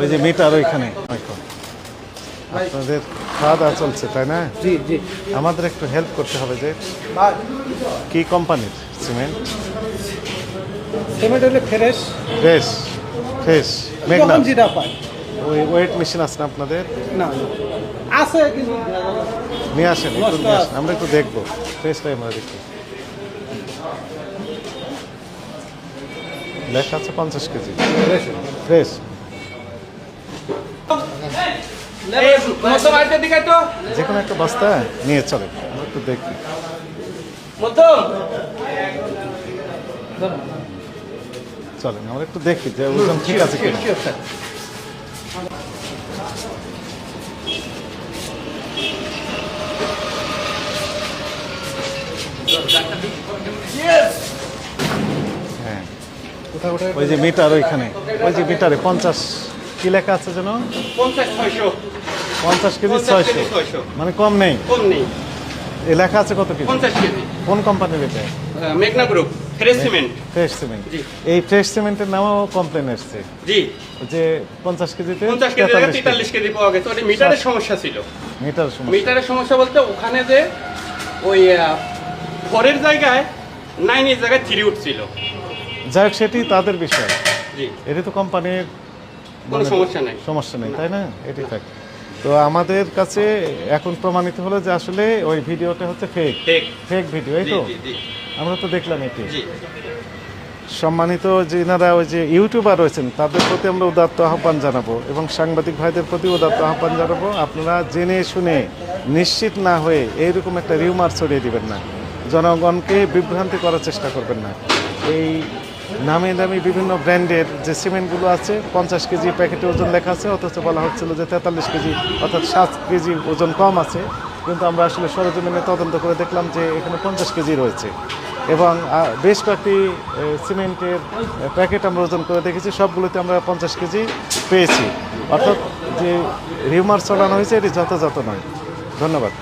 ওই যে মিটার ওইখানে আপনাদের খাওয়া দাওয়া চলছে তাই না? জি জি। আমাদের একটু হেল্প করতে হবে যে কি কোম্পানির সিমেন্ট? সিমেন্ট হলে ফ্রেশ ফ্রেশ ফ্রেশ মেঘনা যখন যেটা পায়। ওই ওয়েট মেশিন আছে না আপনাদের? না আছে কিন্তু নিয়ে আসেন, একটু নিয়ে আসেন, আমরা একটু দেখবো ফ্রেশটাই আমরা দেখি। লেখা আছে 50 কেজি ফ্রেশ। যে কোনো একটা বস্তা নিয়ে চলে, আমরা একটু দেখি। চলেন আমরা একটু দেখি যে ওজন ঠিক আছে কিনা। হ্যাঁ ওই যে মিটার ওইখানে, ওই যে মিটারে 50 কি লেখা আছে যেন? 50 কেজি 600, মানে কম নেই। এই লেখা আছে কত কেজি? 50 কেজি। কোন কোম্পানির এটা? মেঘনা group fresh cement. Fresh cement. জি। এই ফ্রেশ সিমেন্টের নামও কমপ্লেন এসছে জি। যে 50 কেজিতে 50 কেজি থেকে 43 কেজি পাওয়া গেছে। ওটা মিটারের সমস্যা ছিল। মিটার সমস্যা। মিটারের সমস্যা বলতে ওখানে যে ওই 4 জায়গায় 9 এর জায়গায় 3 উঠছিল। যাই হোক সেটি তাদের বিষয়। জি। এটা তো কোম্পানির কোনো সমস্যা নাই। সমস্যা নেই তাই না? এটি থাক। তো আমাদের কাছে এখন প্রমাণিত হলো যে আসলে ওই ভিডিওটা হচ্ছে ফেক ফেক ভিডিও, এই তো আমরা তো দেখলাম এটি। সম্মানিত যিনারা ওই যে ইউটিউবার রয়েছেন তাদের প্রতি আমরা উদাত্ত আহ্বান জানাবো এবং সাংবাদিক ভাইদের প্রতি উদাত্ত আহ্বান জানাবো, আপনারা জেনে শুনে নিশ্চিত না হয়ে এইরকম একটা রিউমার ছড়িয়ে দিবেন না, জনগণকে বিভ্রান্তি করার চেষ্টা করবেন না। এই নামি দামি বিভিন্ন ব্র্যান্ডের যে সিমেন্টগুলো আছে 50 কেজি প্যাকেটে ওজন লেখা আছে, অথচ বলা হচ্ছিল যে 43 কেজি অর্থাৎ 7 কেজি ওজন কম আছে, কিন্তু আমরা আসলে সরজমিনে তদন্ত করে দেখলাম যে এখানে 50 কেজি রয়েছে এবং বেশ কয়েকটি সিমেন্টের প্যাকেট আমরা ওজন করে দেখেছি, সবগুলোতে আমরা 50 কেজি পেয়েছি। অর্থাৎ যে রিউমার ছড়ানো হয়েছে এটি যথাযথ নয়। ধন্যবাদ।